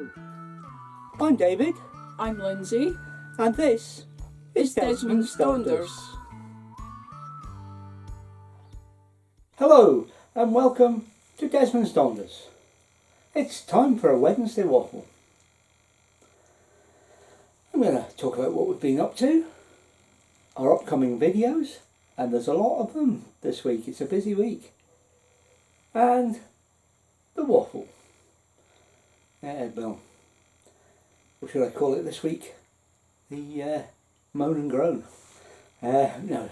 Hello, I'm David. I'm Lindsay. And this is Desmond's Thunders. Hello, and welcome to Desmond's Thunders. It's time for a Wednesday waffle. I'm going to talk about what we've been up to, our upcoming videos, and there's a lot of them this week. It's a busy week. And the waffle. Well, what should I call it this week? The moan and groan. No,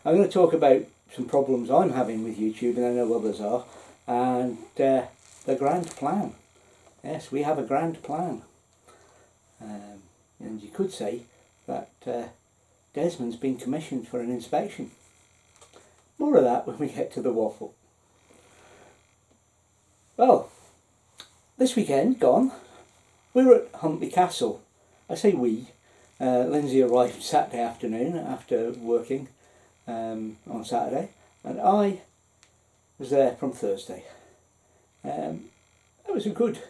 I'm going to talk about some problems I'm having with YouTube, and I know others are, and the grand plan. Yes, we have a grand plan. And you could say that Desmond's been commissioned for an inspection. More of that when we get to the waffle. Well, this weekend gone, we were at Huntley Castle. I say we. Lindsay arrived Saturday afternoon after working on Saturday, and I was there from Thursday. It was a good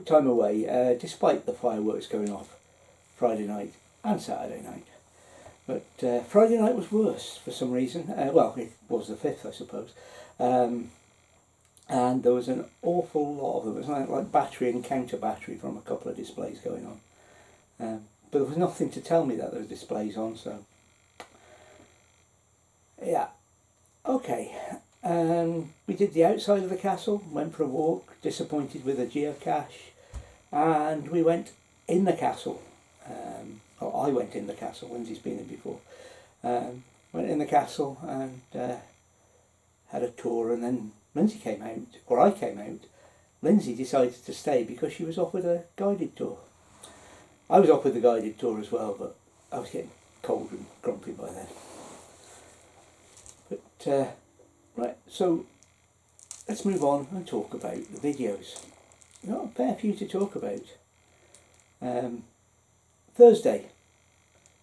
time away, despite the fireworks going off Friday night and Saturday night. But Friday night was worse for some reason. Well, it was the 5th, I suppose. And there was an awful lot of them. It was like battery and counter battery from a couple of displays going on. But there was nothing to tell me that there were displays on, so yeah. Okay, we did the outside of the castle, went for a walk, disappointed with a geocache, and we went in the castle. I went in the castle, Lindsay's been in before. Went in the castle and had a tour, and then Lindsay came out, or I came out. Lindsay decided to stay because she was off with a guided tour. I was off with the guided tour as well, but I was getting cold and grumpy by then. But, right, so let's move on and talk about the videos. We've got a fair few to talk about. Thursday.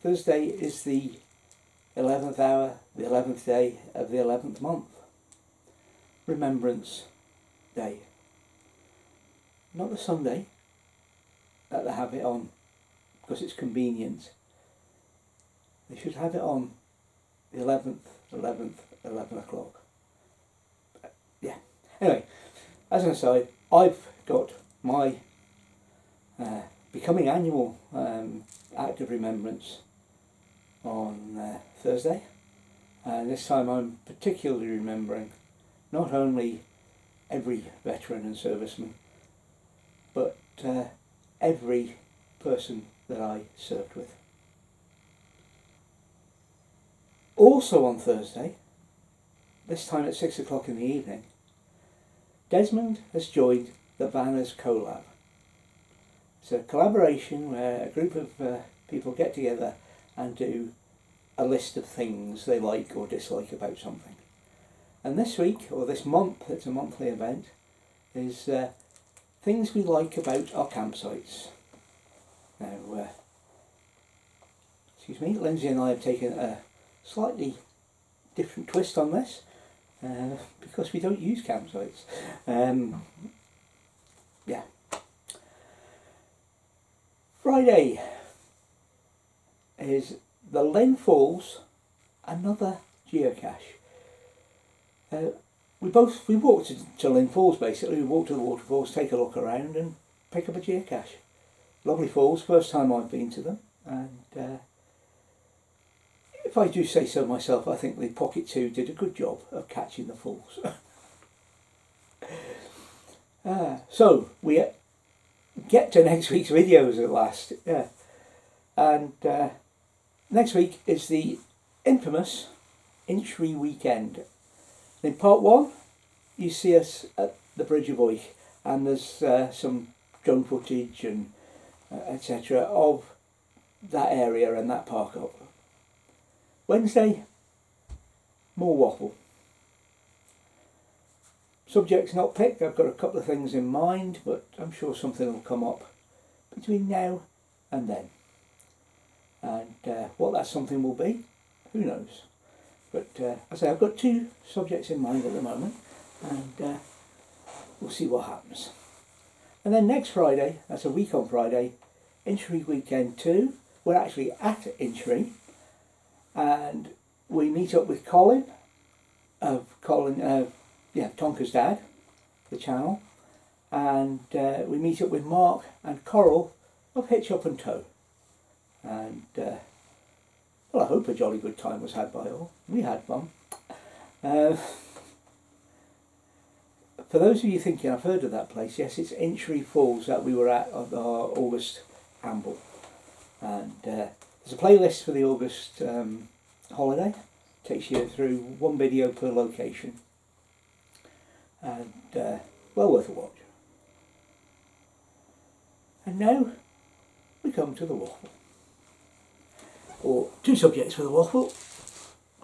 Thursday is the 11th hour, the 11th day of the 11th month. Remembrance Day. Not the Sunday that they have it on because it's convenient. They should have it on the 11th, 11 o'clock. Yeah. Anyway, as an aside, I've got my becoming annual act of remembrance on Thursday, and this time I'm particularly remembering not only every veteran and serviceman, but every person that I served with. Also on Thursday, this time at 6 o'clock in the evening, Desmond has joined the Vanners Collab. It's a collaboration where a group of people get together and do a list of things they like or dislike about something. And this week, or this month, it's a monthly event, is things we like about our campsites. Now, excuse me, Lindsay and I have taken a slightly different twist on this, because we don't use campsites. Yeah. Friday is the LINN Falls Another Geocache. We walked to LINN Falls basically. We walked to the waterfalls, take a look around and pick up a geocache. Lovely falls, first time I've been to them, and if I do say so myself, I think the Pocket 2 did a good job of catching the falls. So we get to next week's videos at last, yeah. And next week is the infamous INCHREE Weekend. In part 1, you see us at the Bridge of OICH, and there's some drone footage and etc. of that area and that park up. Wednesday, more waffle. Subject's not picked. I've got a couple of things in mind, but I'm sure something will come up between now and then. And what that something will be, who knows. But as I say, I've got 2 subjects in mind at the moment, and we'll see what happens. And then next Friday, that's a week on Friday, INCHREE Weekend 2. We're actually at INCHREE, and we meet up with Colin, Tonka's dad, the channel, and we meet up with Mark and Coral of Hitch Up and Tow. And well, I hope a jolly good time was had by all. We had fun. For those of you thinking I've heard of that place, yes, it's INCHREE Falls that we were at on our August amble. And there's a playlist for the August holiday. Takes you through one video per location. And well worth a watch. And now we come to the waffle. Or 2 subjects for the waffle.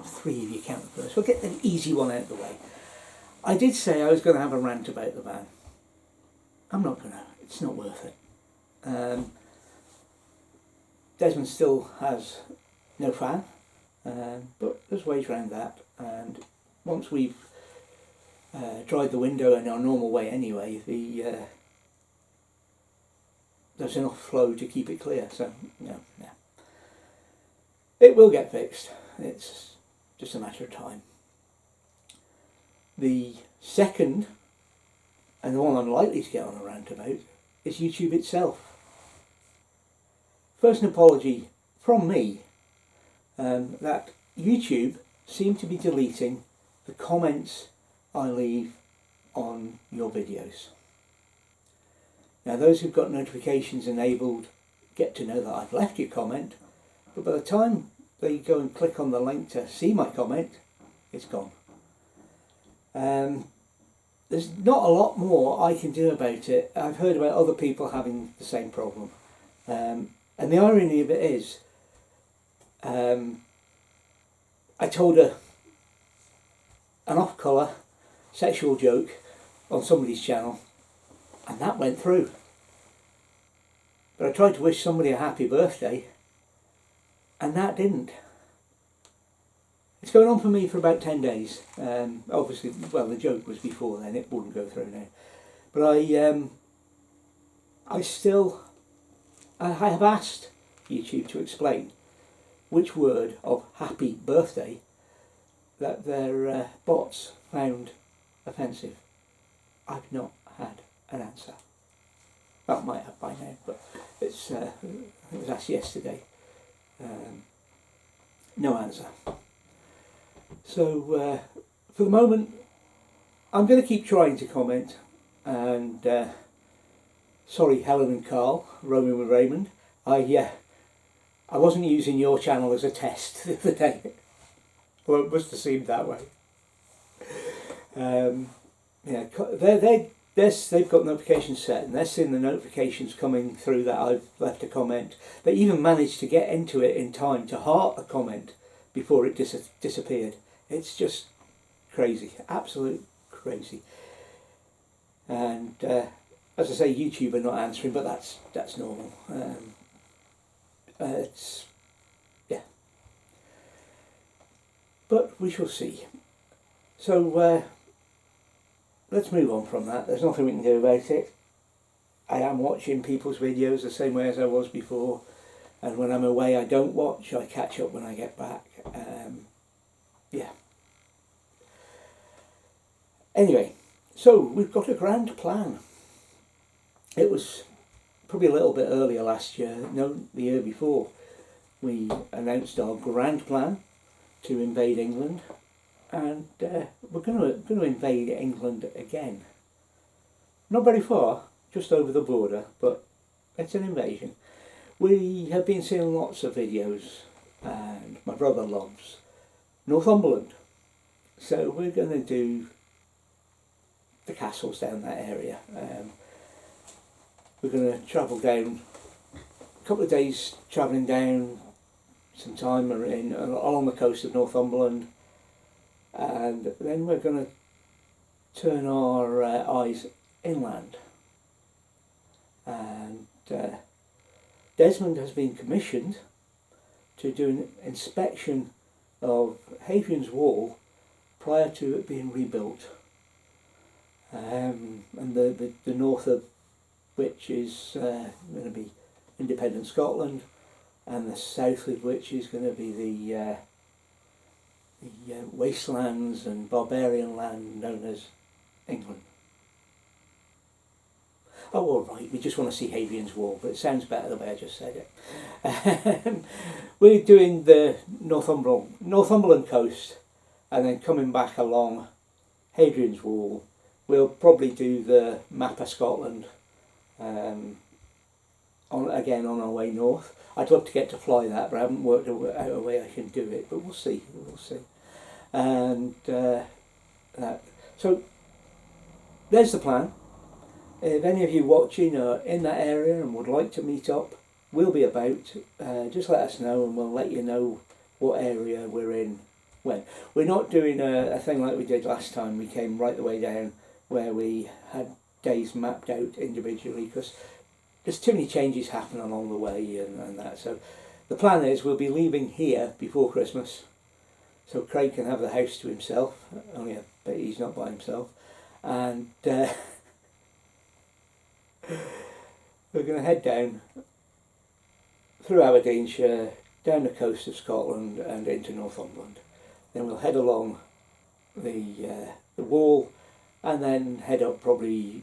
3 if you count the first. We'll get the easy one out of the way. I did say I was going to have a rant about the van. I'm not going to. It's not worth it. Desmond still has no fan, but there's ways around that. And once we've dried the window in our normal way anyway, there's enough flow to keep it clear. So no. It will get fixed. It's just a matter of time. The second, and the one I'm likely to get on a rant about, is YouTube itself. First, an apology from me that YouTube seem to be deleting the comments I leave on your videos. Now, those who've got notifications enabled get to know that I've left your comment, but by the time they go and click on the link to see my comment, it's gone. There's not a lot more I can do about it. I've heard about other people having the same problem. And the irony of it is, I told an off-colour sexual joke on somebody's channel, and that went through. But I tried to wish somebody a happy birthday, and that didn't. It's going on for me for about 10 days. Obviously, well, the joke was before then, it wouldn't go through now. But I have asked YouTube to explain which word of happy birthday that their bots found offensive. I've not had an answer. Well, I might have by now, but it was asked yesterday. No answer. So for the moment, I'm going to keep trying to comment. And sorry, Helen and Carl, Roman and Raymond. I wasn't using your channel as a test the other day. Well, it must have seemed that way. They've got notifications set, and they're seeing the notifications coming through that I've left a comment. They even managed to get into it in time to heart a comment before it disappeared. It's just crazy, absolute crazy. And as I say, YouTube are not answering, but that's normal. Yeah. But we shall see. So let's move on from that. There's nothing we can do about it. I am watching people's videos the same way as I was before, and when I'm away I don't watch. I catch up when I get back. Yeah. Anyway, so we've got a grand plan. It was probably a little bit earlier last year, no, the year before, we announced our grand plan to invade England, and we're going to invade England again. Not very far, just over the border, but it's an invasion. We have been seeing lots of videos, and my brother loves Northumberland, so we're going to do the castles down that area. We're going to travel down, a couple of days travelling down, some time along the coast of Northumberland, and then we're going to turn our eyes inland. And Desmond has been commissioned to do an inspection of Hadrian's Wall prior to it being rebuilt, and the north of which is going to be independent Scotland, and the south of which is going to be the wastelands and barbarian land known as England. Oh, all right, we just want to see Hadrian's Wall, but it sounds better the way I just said it. We're doing the Northumberland coast, and then coming back along Hadrian's Wall. We'll probably do the map of Scotland on our way north. I'd love to get to fly that, but I haven't worked out a way I can do it, but we'll see. And so there's the plan. If any of you watching are in that area and would like to meet up, we'll be about. Just let us know and we'll let you know what area we're in when. We're not doing a thing like we did last time. We came right the way down where we had days mapped out individually because there's too many changes happen along the way and that. So the plan is we'll be leaving here before Christmas, so Craig can have the house to himself, only I bet he's not by himself. And we're going to head down through Aberdeenshire, down the coast of Scotland and into Northumberland. Then we'll head along the wall and then head up probably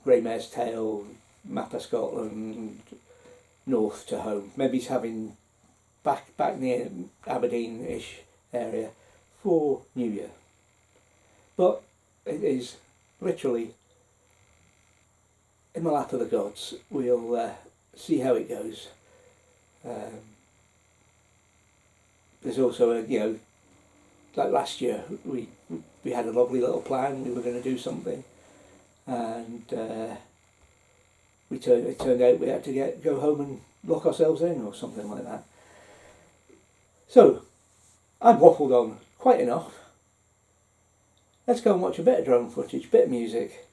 Greymare's Tail, map of Scotland, north to home. Maybe it's having back near Aberdeen-ish area for New Year. But it is literally in the lap of the gods. We'll see how it goes. There's also like last year we had a lovely little plan. We were going to do something, and it turned out we had to go home and lock ourselves in or something like that. So I've waffled on quite enough. Let's go and watch a bit of drone footage, bit of music.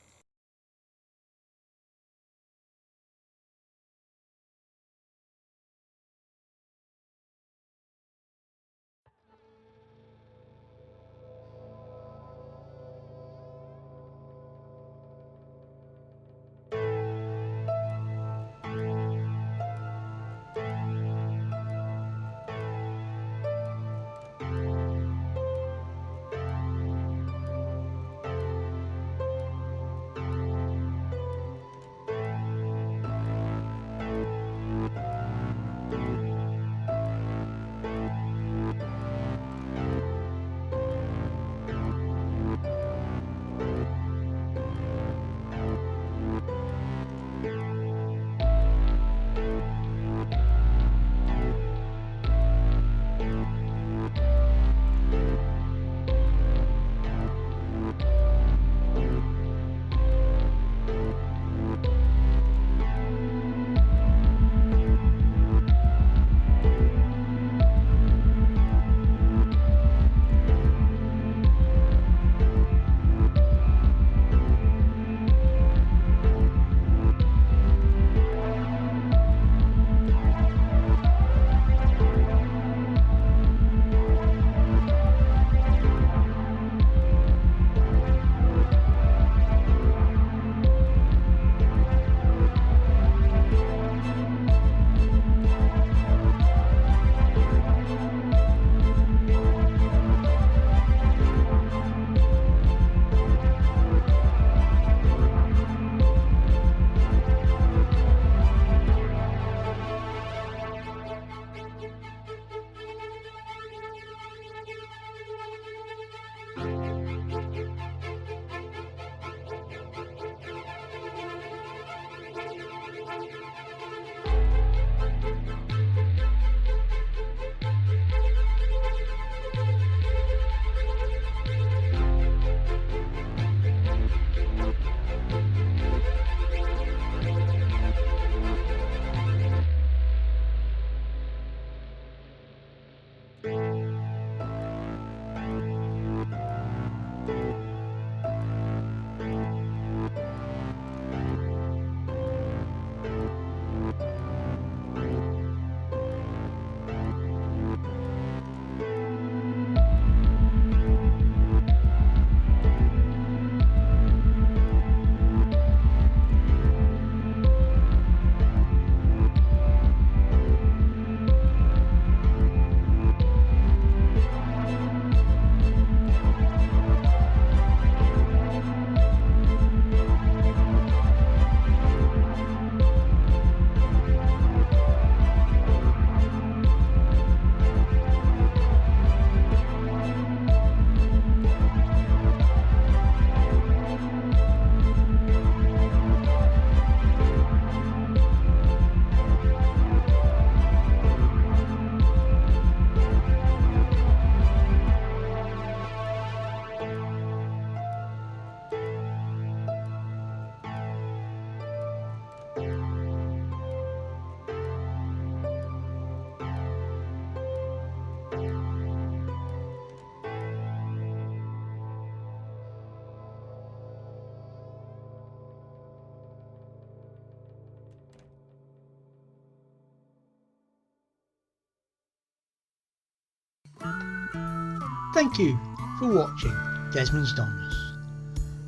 Thank you for watching Desmond's Donders.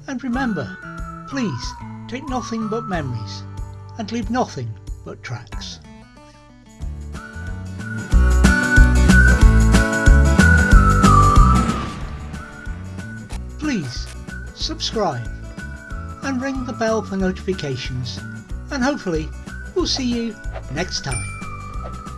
And remember, please take nothing but memories and leave nothing but tracks. Please subscribe and ring the bell for notifications, and hopefully we'll see you next time.